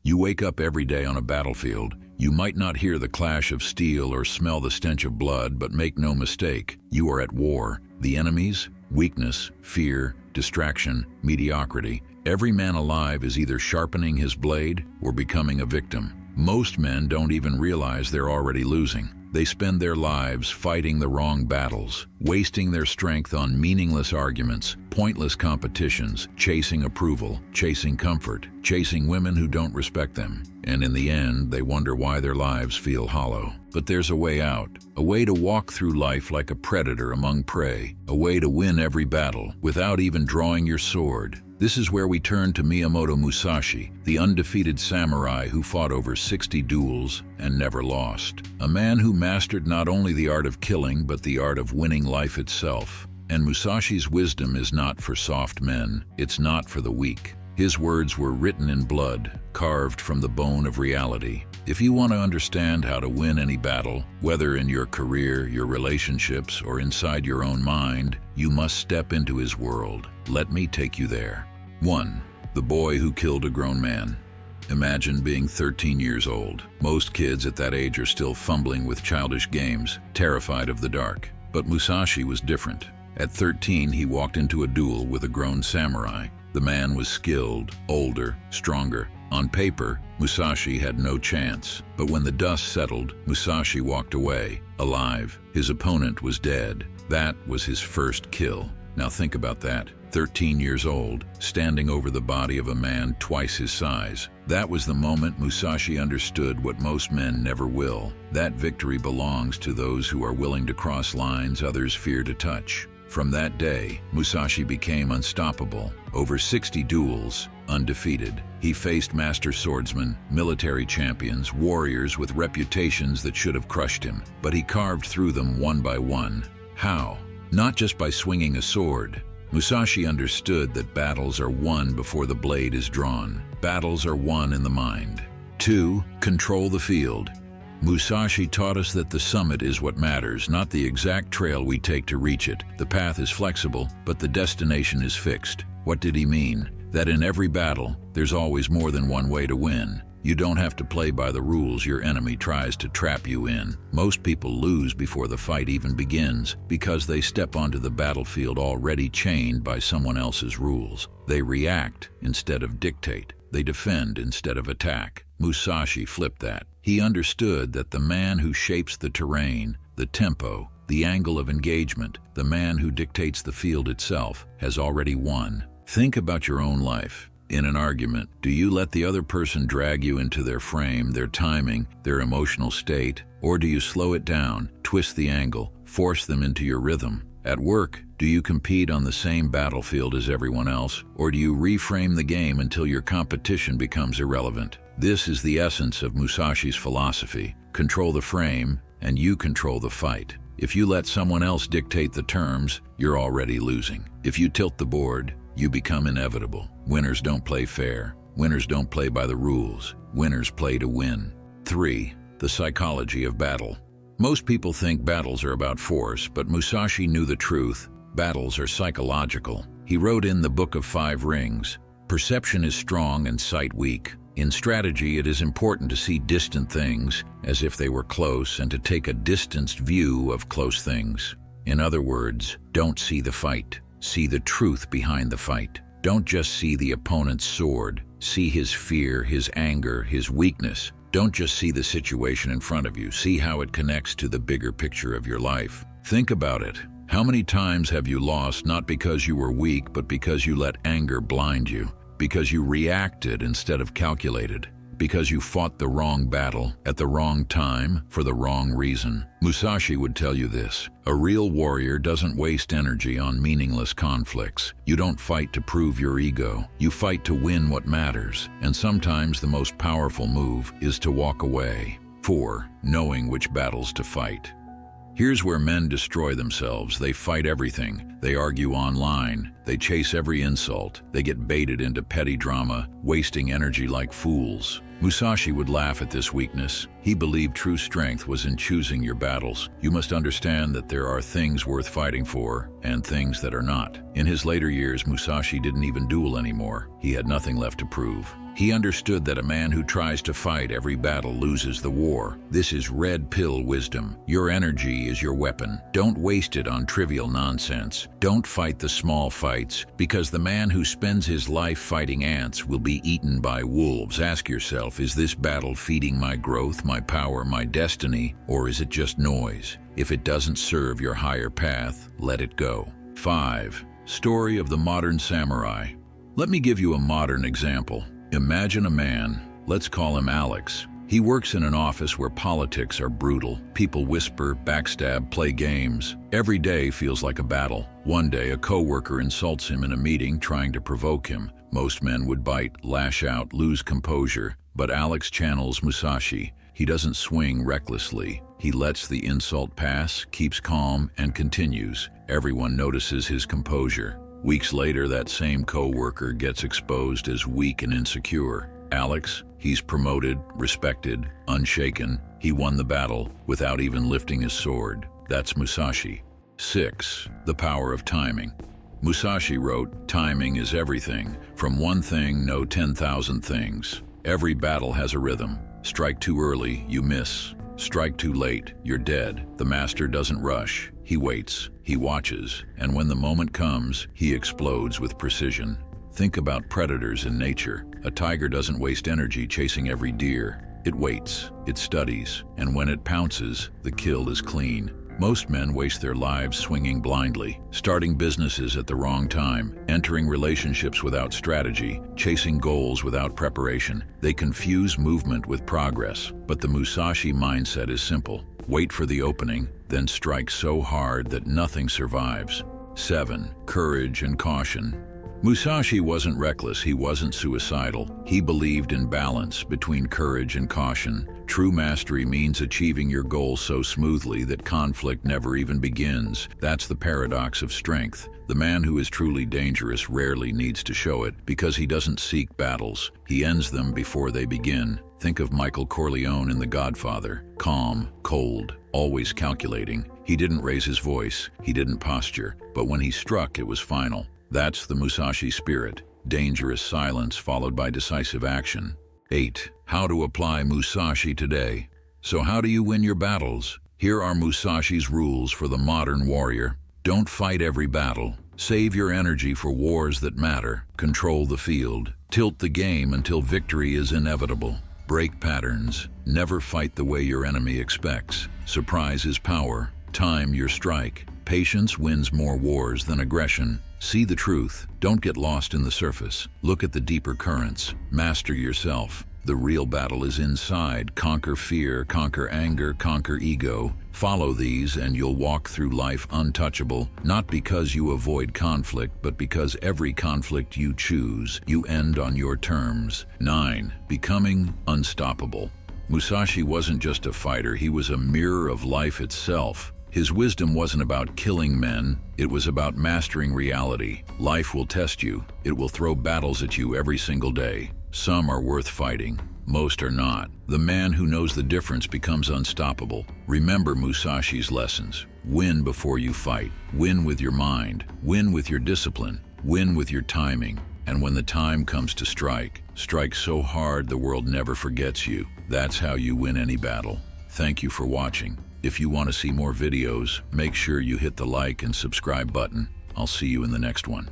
You wake up every day on a battlefield. You might not hear the clash of steel or smell the stench of blood, but make no mistake, you are at war. The enemies, weakness, fear, distraction, mediocrity. Every man alive is either sharpening his blade or becoming a victim. Most men don't even realize they're already losing. They spend their lives fighting the wrong battles, wasting their strength on meaningless arguments, pointless competitions, chasing approval, chasing comfort, chasing women who don't respect them. And in the end, they wonder why their lives feel hollow. But there's a way out, a way to walk through life like a predator among prey, a way to win every battle without even drawing your sword. This is where we turn to Miyamoto Musashi, the undefeated samurai who fought over 60 duels and never lost. A man who mastered not only the art of killing, but the art of winning life itself. And Musashi's wisdom is not for soft men, it's not for the weak. His words were written in blood, carved from the bone of reality. If you want to understand how to win any battle, whether in your career, your relationships, or inside your own mind, you must step into his world. Let me take you there. 1. The boy who killed a grown man. Imagine being 13 years old. Most kids at that age are still fumbling with childish games, terrified of the dark. But Musashi was different. At 13, he walked into a duel with a grown samurai. The man was skilled, older, stronger. On paper, Musashi had no chance. But when the dust settled, Musashi walked away, alive. His opponent was dead. That was his first kill. Now think about that. 13 years old, standing over the body of a man twice his size. That was the moment Musashi understood what most men never will. That victory belongs to those who are willing to cross lines others fear to touch. From that day, Musashi became unstoppable. Over 60 duels, undefeated. He faced master swordsmen, military champions, warriors with reputations that should have crushed him. But he carved through them one by one. How? Not just by swinging a sword. Musashi understood that battles are won before the blade is drawn. Battles are won in the mind. 2. Control the field. Musashi taught us that the summit is what matters, not the exact trail we take to reach it. The path is flexible, but the destination is fixed. What did he mean? That in every battle, there's always more than one way to win. You don't have to play by the rules your enemy tries to trap you in. Most people lose before the fight even begins because they step onto the battlefield already chained by someone else's rules. They react instead of dictate. They defend instead of attack. Musashi flipped that. He understood that the man who shapes the terrain, the tempo, the angle of engagement, the man who dictates the field itself, has already won. Think about your own life. In an argument, do you let the other person drag you into their frame, their timing, their emotional state, or do you slow it down, twist the angle, force them into your rhythm? At work, do you compete on the same battlefield as everyone else, or do you reframe the game until your competition becomes irrelevant? This is the essence of Musashi's philosophy. Control the frame, and you control the fight. If you let someone else dictate the terms, you're already losing. If you tilt the board, you become inevitable. Winners don't play fair. Winners don't play by the rules. Winners play to win. 3. The psychology of battle. Most people think battles are about force, but Musashi knew the truth. Battles are psychological. He wrote in the Book of 5 Rings, "Perception is strong and sight weak. In strategy, it is important to see distant things as if they were close and to take a distanced view of close things. In other words, don't see the fight. See the truth behind the fight. Don't just see the opponent's sword. See his fear, his anger, his weakness. Don't just see the situation in front of you. See how it connects to the bigger picture of your life. Think about it. How many times have you lost not because you were weak, but because you let anger blind you? Because you reacted instead of calculated? Because you fought the wrong battle at the wrong time for the wrong reason? Musashi would tell you this. A real warrior doesn't waste energy on meaningless conflicts. You don't fight to prove your ego. You fight to win what matters. And sometimes the most powerful move is to walk away. 4. Knowing which battles to fight. Here's where men destroy themselves. They fight everything. They argue online. They chase every insult. They get baited into petty drama, wasting energy like fools. Musashi would laugh at this weakness. He believed true strength was in choosing your battles. You must understand that there are things worth fighting for and things that are not. In his later years, Musashi didn't even duel anymore. He had nothing left to prove. He understood that a man who tries to fight every battle loses the war. This is red pill wisdom. Your energy is your weapon. Don't waste it on trivial nonsense. Don't fight the small fights, because the man who spends his life fighting ants will be eaten by wolves. Ask yourself, is this battle feeding my growth, my power, my destiny, or is it just noise? If it doesn't serve your higher path, let it go. 5. Story of the modern samurai. Let me give you a modern example. Imagine a man, let's call him Alex. He works in an office where politics are brutal. People whisper, backstab, play games. Every day feels like a battle. One day, a coworker insults him in a meeting, trying to provoke him. Most men would bite, lash out, lose composure. But Alex channels Musashi. He doesn't swing recklessly. He lets the insult pass, keeps calm, and continues. Everyone notices his composure. Weeks later, that same coworker gets exposed as weak and insecure. Alex, he's promoted, respected, unshaken. He won the battle without even lifting his sword. That's Musashi. 6. The power of timing. Musashi wrote, "Timing is everything. From one thing, know 10,000 things. Every battle has a rhythm. Strike too early, you miss. Strike too late, you're dead. The master doesn't rush. He waits, he watches, and when the moment comes, he explodes with precision." Think about predators in nature. A tiger doesn't waste energy chasing every deer. It waits, it studies, and when it pounces, the kill is clean. Most men waste their lives swinging blindly, starting businesses at the wrong time, entering relationships without strategy, chasing goals without preparation. They confuse movement with progress. But the Musashi mindset is simple. Wait for the opening, then strike so hard that nothing survives. 7. Courage and caution. Musashi wasn't reckless, he wasn't suicidal. He believed in balance between courage and caution. True mastery means achieving your goal so smoothly that conflict never even begins. That's the paradox of strength. The man who is truly dangerous rarely needs to show it, because he doesn't seek battles. He ends them before they begin. Think of Michael Corleone in The Godfather. Calm, cold, always calculating. He didn't raise his voice, he didn't posture, but when he struck, it was final. That's the Musashi spirit. Dangerous silence followed by decisive action. 8. How to apply Musashi today. So how do you win your battles? Here are Musashi's rules for the modern warrior. Don't fight every battle. Save your energy for wars that matter. Control the field. Tilt the game until victory is inevitable. Break patterns. Never fight the way your enemy expects. Surprise is power. Time your strike. Patience wins more wars than aggression. See the truth. Don't get lost in the surface. Look at the deeper currents. Master yourself. The real battle is inside. Conquer fear, conquer anger, conquer ego. Follow these and you'll walk through life untouchable, not because you avoid conflict, but because every conflict you choose, you end on your terms. 9. Becoming unstoppable. Musashi wasn't just a fighter, he was a mirror of life itself. His wisdom wasn't about killing men, it was about mastering reality. Life will test you. It will throw battles at you every single day. Some are worth fighting, most are not. The man who knows the difference becomes unstoppable. Remember Musashi's lessons. Win before you fight. Win with your mind. Win with your discipline. Win with your timing. And when the time comes to strike, strike so hard the world never forgets you. That's how you win any battle. Thank you for watching. If you want to see more videos, make sure you hit the like and subscribe button. I'll see you in the next one.